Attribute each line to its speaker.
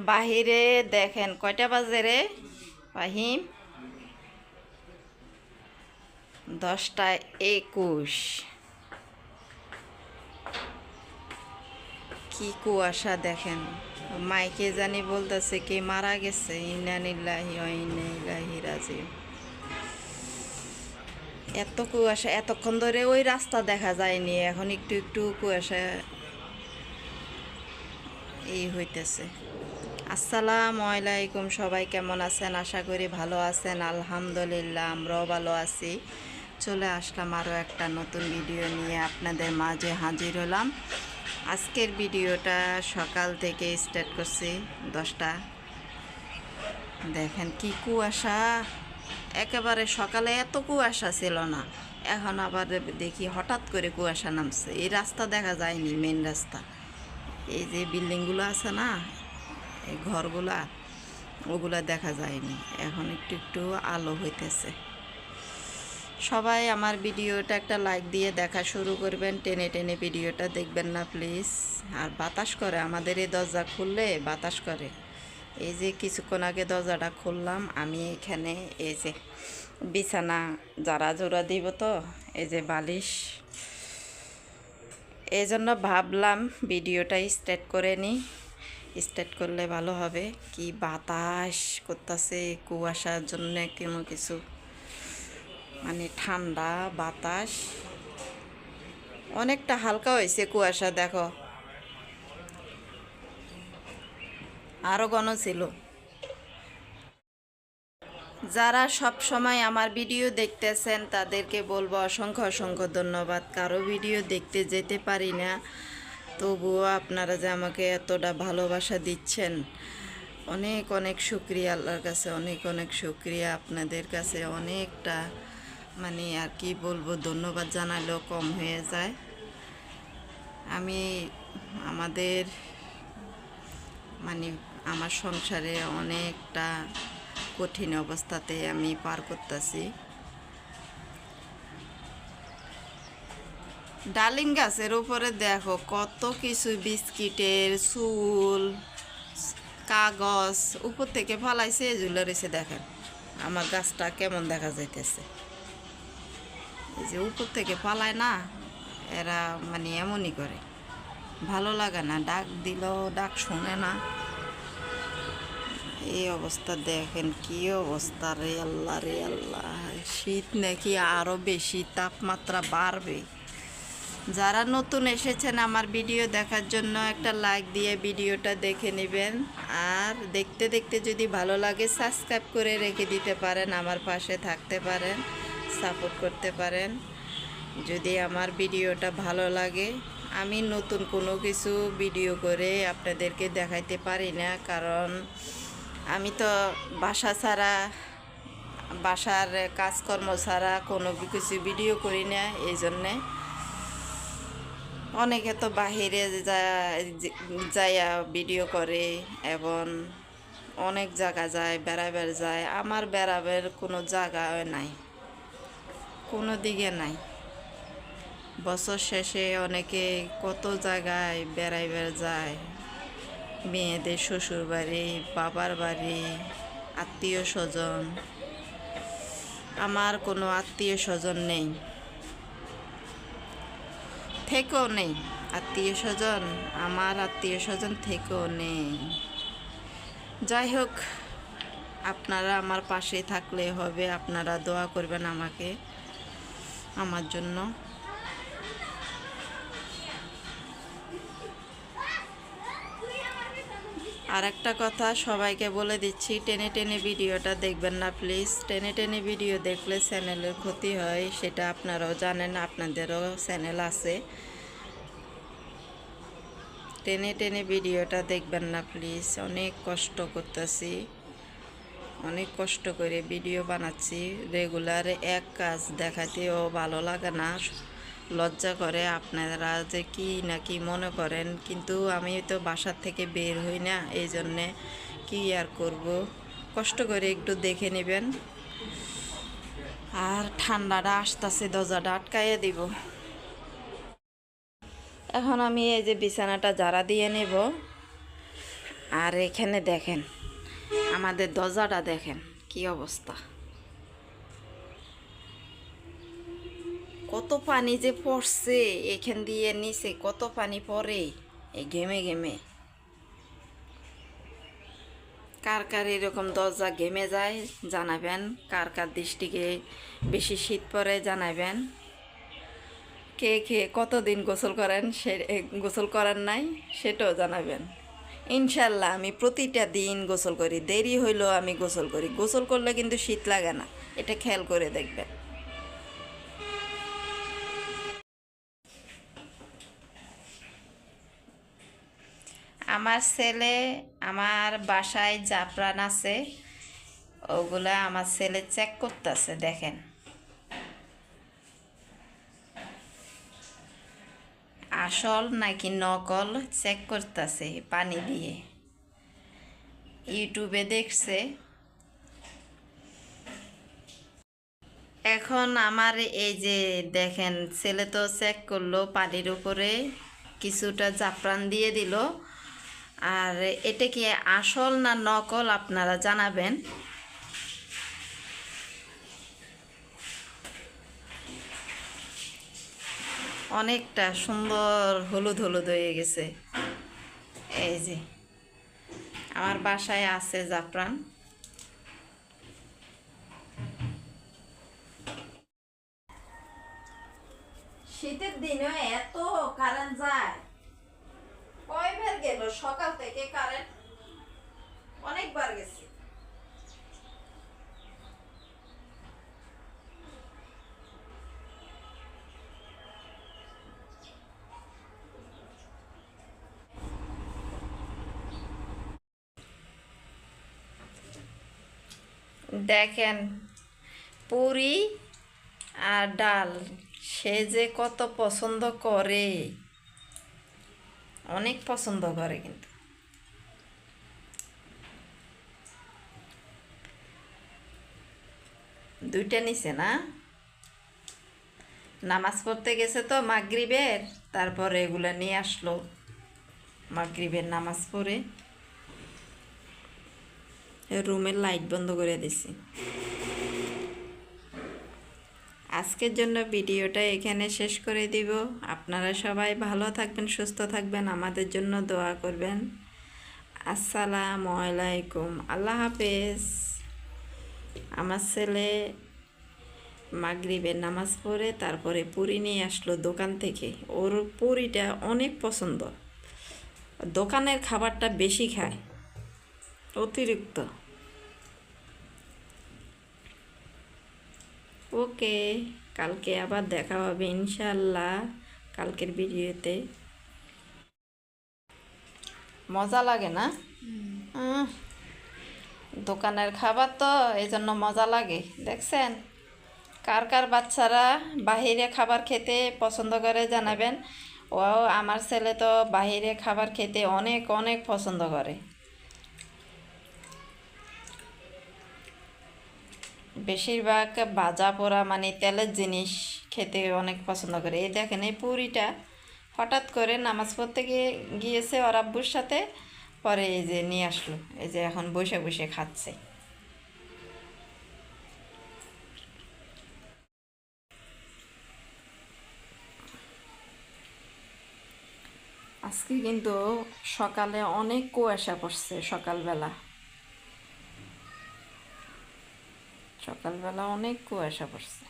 Speaker 1: বাহিরে দেখেন কয়টা বাজে রে ফাহিম? 10টা 21। কি কুয়াশা দেখেন। মাইকে জানি বলতেছে কে মারা গেছে, ইন্না লিল্লাহি ওয়া ইন্না ইলাইহি রাজিউন। এত কুয়াশা, এতক্ষণ ধরে ওই রাস্তা দেখা যায়নি, এখন একটু একটু কুয়াশা এই হইতেছে। আসসালামু আলাইকুম, সবাই কেমন আছেন? আশা করি ভালো আছেন। আলহামদুলিল্লাহ আমরাও ভালো আছি। চলে আসলাম আরও একটা নতুন ভিডিও নিয়ে আপনাদের মাঝে হাজির হলাম। আজকের ভিডিওটা সকাল থেকে স্টার্ট করছি 10টা। দেখেন কি কুয়াশা, একেবারে সকালে এত কুয়াশা ছিল না, এখন আবার দেখি হঠাৎ করে কুয়াশা নামছে। এই রাস্তা দেখা যায়নি, মেন রাস্তা। এই যে বিল্ডিংগুলো আছে না, এই ঘরগুলা, ওগুলা দেখা যায়নি। এখন একটু একটু আলো হইতেছে। সবাই আমার ভিডিওটা একটা লাইক দিয়ে দেখা শুরু করবেন, টেনে টেনে ভিডিওটা দেখবেন না প্লিজ। আর বাতাস করে, আমাদের এই দরজা খুললে বাতাস করে। এই যে কিছুক্ষণ আগে দরজাটা খুললাম আমি, এখানে এই যে বিছানা যারা জোড়া দিব, তো এই যে বালিশ, এই জন্য ভাবলাম ভিডিওটা স্টার্ট করে নিই। স্টার্ট করলে ভালো হবে। কি বাতাস করতেছে, কুয়াশার জন্য কোনো কিছু মানে ঠান্ডা বাতাস, অনেকটা হালকা হয়েছে কুয়াশা। দেখো আরও ঘন ছিল। যারা সব সময় আমার ভিডিও দেখতেছেন তাদেরকে বলবো অসংখ্য অসংখ্য ধন্যবাদ। কারো ভিডিও দেখতে যেতে পারি না, তবুও আপনারা যে আমাকে এতটা ভালোবাসা দিচ্ছেন, অনেক অনেক শুক্রিয়া আল্লাহর কাছে, অনেক অনেক শুক্রিয়া। আপনাদের কাছে অনেকটা মানে আর কি বলবো, ধন্যবাদ জানালেও কম হয়ে যায়। আমি আমাদের মানে আমার সংসারে অনেকটা কঠিন অবস্থাতে আমি পার করতেছি। ডালিম গাছের উপরে দেখো কত কিছু, বিস্কিটের চুল, কাগজ উপর থেকে ফালাইছে, ঝুলে রয়েছে। দেখেন আমার গাছটা কেমন দেখা যাইতেছে। এই যে উপর থেকে ফালায় না, এরা মানে এমনই করে, ভালো লাগে না, ডাক দিলেও ডাক শোনে না। এই অবস্থা দেখেন, কি অবস্থা রে আল্লাহ, রে আল্লাহ। শীত নাকি আরও বেশি তাপমাত্রা বাড়বে। যারা নতুন এসেছেন আমার ভিডিও দেখার জন্য একটা লাইক দিয়ে ভিডিওটা দেখে নেবেন। আর দেখতে দেখতে যদি ভালো লাগে সাবস্ক্রাইব করে রেখে দিতে পারেন, আমার পাশে থাকতে পারেন, সাপোর্ট করতে পারেন। যদি আমার ভিডিওটা ভালো লাগে, আমি নতুন কোনো কিছু ভিডিও করে আপনাদেরকে দেখাইতে পারি না, কারণ আমি তো বাসা ছাড়া, বাসার কাজকর্ম ছাড়া কোনো কিছু ভিডিও করি না। এই জন্যে অনেকে তো বাহিরে যাইয়া ভিডিও করে এবং অনেক জায়গা যায়, বেড়াবার যায়। আমার বেড়াবার কোনো জায়গা নাই, কোনো দিকে নাই। বছর শেষে অনেকে কত জায়গায় বেড়াইবার যায়, মেয়েদের শ্বশুর বাড়ি, বাবার বাড়ি, আত্মীয় স্বজন। আমার কোনো আত্মীয় স্বজন নেই, থেকেও নেই আত্মীয় স্বজন, আমার আত্মীয় স্বজন থেকেও নেই। যাই হোক, আপনারা আমার পাশে থাকলে হবে, আপনারা দোয়া করবেন আমাকে, আমার জন্য। আর একটা কথা সবাইকে বলে দিচ্ছি, টেনে টেনে ভিডিওটা দেখবেন না প্লিজ। টেনে টেনে ভিডিও দেখলে চ্যানেলের ক্ষতি হয়, সেটা আপনারাও জানেন, আপনাদেরও চ্যানেল আছে। টেনে টেনে ভিডিওটা দেখবেন না প্লিজ। অনেক কষ্ট করতেছি, অনেক কষ্ট করে ভিডিও বানাচ্ছি। রেগুলার এক কাজ দেখাতেও ভালো লাগে না, লজ্জা করে। আপনারা যে কি না কি মনে করেন, কিন্তু আমি তো বাসার থেকে বের হই না, এই জন্যে কি আর করব, কষ্ট করে একটু দেখে নেবেন। আর ঠান্ডাটা আসতেছে, দরজাটা আটকাইয়ে দিব। এখন আমি এই যে বিছানাটা ঝাড়া দিয়ে নেব। আর এখানে দেখেন আমাদের দরজাটা দেখেন কি অবস্থা, কত পানি যে পড়ছে এখান দিয়ে নিচে, কত পানি পড়ে এই ঘেমে ঘেমে। কার কার এরকম দরজা ঘেমে যায় জানাবেন, কার কার দৃষ্টিকে বেশি শীত পড়ে জানাবেন, কে কে কতদিন গোসল করেন সে গোসল করার নাই সেটাও জানাবেন। ইনশাল্লাহ আমি প্রতিটা দিন গোসল করি, দেরি হইলেও আমি গোসল করি, গোসল করলে কিন্তু শীত লাগে না, এটা খেয়াল করে দেখবেন। আমার ছেলে, আমার বাসায় জাফরান আছে, ওগুলা আমার ছেলে চেক করতেছে, দেখেন আসল নাকি নকল চেক করতেছে পানি দিয়ে, ইউটিউবে দেখছে। এখন আমার এই যে দেখেন ছেলে তো চেক করলো, পানির উপরে কিছুটা জাফরান দিয়ে দিল, আর এটা কি আসল না নকল আপনারা জানাবেন। অনেকটা সুন্দর হলুদ হলুদ হয়ে গেছে। এই যে আমার বাসায় আছে জাফরান। শীতের দিনে এত কারেন্ট যায়, কয়বার গেল সকাল থেকে কারেন্ট, অনেকবার গেছে। দেখেন পুরি আর ডাল সে যে কত পছন্দ করে, অনেক পছন্দ করে কিন্তু। দুইটা নিছে না, নামাজ পড়তে গেছে তো মাগরিবের, তারপরে এগুলা নিয়ে আসলো, মাগরিবের নামাজ পড়ে রুমের লাইট বন্ধ করে দিছি। আজকের জন্য ভিডিওটা এখানে শেষ করে দিব। আপনারা সবাই ভালো থাকবেন, সুস্থ থাকবেন, আমাদের জন্য দোয়া করবেন। আসসালামু আলাইকুম, আল্লাহ হাফেজ। আমার ছেলে মাগরিবের নামাজ পড়ে তারপরে পুরি নিয়ে আসলো দোকান থেকে, ওর পুরিটা অনেক পছন্দ, দোকানের খাবারটা বেশি খায় অতিরিক্ত। ওকে, কালকে আবার দেখা হবে ইনশাল্লাহ, কালকের ভিডিওতে। মজা লাগে না? দোকানের খাবার তো এই জন্য মজা লাগে। দেখছেন কার কার বাচ্চারা বাহিরে খাবার খেতে পছন্দ করে জানাবেন। ও আমার ছেলে তো বাহিরে খাবার খেতে অনেক অনেক পছন্দ করে, বেশিরভাগ ভাজা পোড়া মানে তেলের জিনিস খেতে অনেক পছন্দ করে। এই দেখেন এই পুরিটা হঠাৎ করে নামাজ পড়তে গিয়েছে ওর আব্বুর সাথে, পরে এই যে নিয়ে আসলো, এই যে এখন বসে বসে খাচ্ছে। আজকে কিন্তু সকালে অনেক কুয়াশা পড়ছে, সকালবেলা অনেক কুয়াশা পড়ছে।